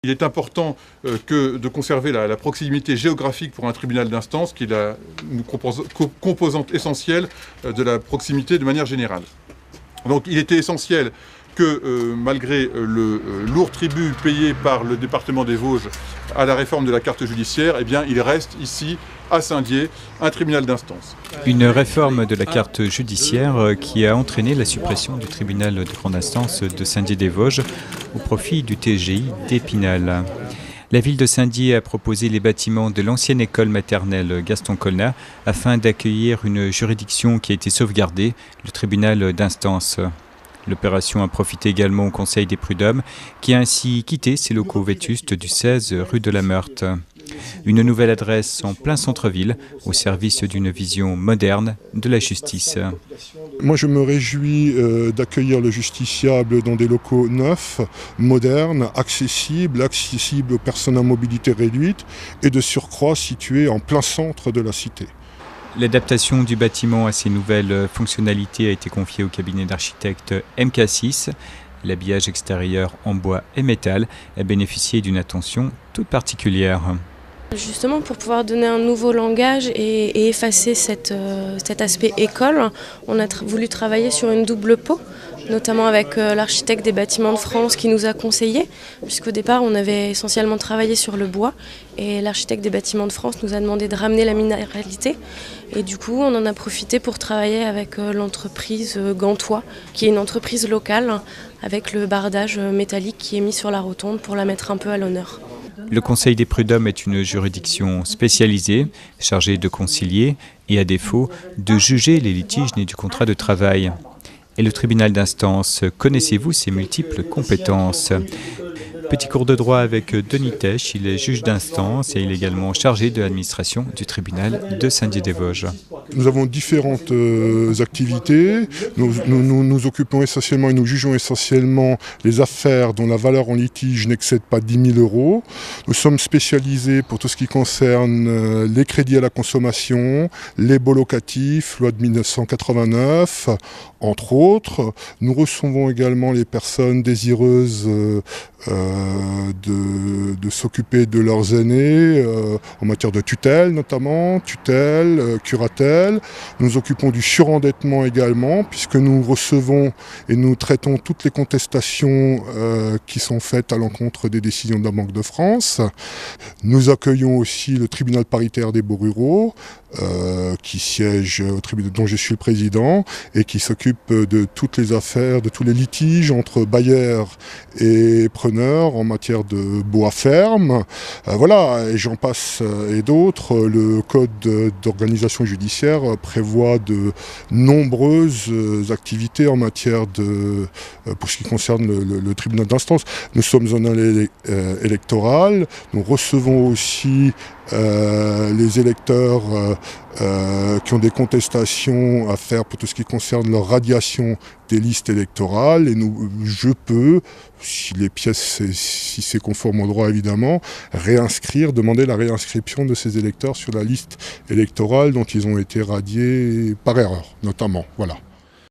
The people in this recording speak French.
Il est important de conserver la proximité géographique pour un tribunal d'instance, qui est une composante essentielle de la proximité de manière générale. Donc il était essentiel que malgré le lourd tribut payé par le département des Vosges à la réforme de la carte judiciaire, eh bien, il reste ici, à Saint-Dié, un tribunal d'instance. Une réforme de la carte judiciaire qui a entraîné la suppression du tribunal de grande instance de Saint-Dié-des-Vosges au profit du TGI d'Épinal. La ville de Saint-Dié a proposé les bâtiments de l'ancienne école maternelle Gaston Colnat afin d'accueillir une juridiction qui a été sauvegardée, le tribunal d'instance. L'opération a profité également au Conseil des prud'hommes qui a ainsi quitté ses locaux vétustes du 16 rue de la Meurthe. Une nouvelle adresse en plein centre-ville au service d'une vision moderne de la justice. Moi je me réjouis d'accueillir le justiciable dans des locaux neufs, modernes, accessibles aux personnes à mobilité réduite et de surcroît situés en plein centre de la cité. L'adaptation du bâtiment à ces nouvelles fonctionnalités a été confiée au cabinet d'architecte MK6. L'habillage extérieur en bois et métal a bénéficié d'une attention toute particulière. Justement, pour pouvoir donner un nouveau langage et effacer cet aspect école, on a voulu travailler sur une double peau, notamment avec l'architecte des bâtiments de France qui nous a conseillé, puisqu'au départ on avait essentiellement travaillé sur le bois et l'architecte des bâtiments de France nous a demandé de ramener la minéralité et du coup on en a profité pour travailler avec l'entreprise Gantois, qui est une entreprise locale avec le bardage métallique qui est mis sur la rotonde pour la mettre un peu à l'honneur. Le Conseil des prud'hommes est une juridiction spécialisée, chargée de concilier et, à défaut, de juger les litiges nés du contrat de travail. Et le tribunal d'instance, connaissez-vous ses multiples compétences ? Petit cours de droit avec Denis Tesch, il est juge d'instance et il est également chargé de l'administration du tribunal de Saint-Dié-des-Vosges. Nous avons différentes activités. Nous occupons essentiellement et nous jugeons essentiellement les affaires dont la valeur en litige n'excède pas 10 000 €. Nous sommes spécialisés pour tout ce qui concerne les crédits à la consommation, les baux locatifs, loi de 1989, entre autres. Nous recevons également les personnes désireuses de s'occuper de leurs aînés en matière de tutelle notamment, tutelle, curatelle. Nous occupons du surendettement également puisque nous recevons et nous traitons toutes les contestations qui sont faites à l'encontre des décisions de la Banque de France. Nous accueillons aussi le tribunal paritaire des baux ruraux qui siège au tribunal dont je suis le président et qui s'occupe de toutes les affaires, de tous les litiges entre bailleurs et preneurs en matière de bois ferme. Voilà, et j'en passe et d'autres. Le code d'organisation judiciaire prévoit de nombreuses activités en matière pour ce qui concerne le tribunal d'instance. Nous sommes en année électorale, nous recevons aussi les électeurs qui ont des contestations à faire pour tout ce qui concerne leur radiation des listes électorales et je peux, si c'est conforme au droit évidemment, demander la réinscription de ces électeurs sur la liste électorale dont ils ont été radiés par erreur notamment. Voilà.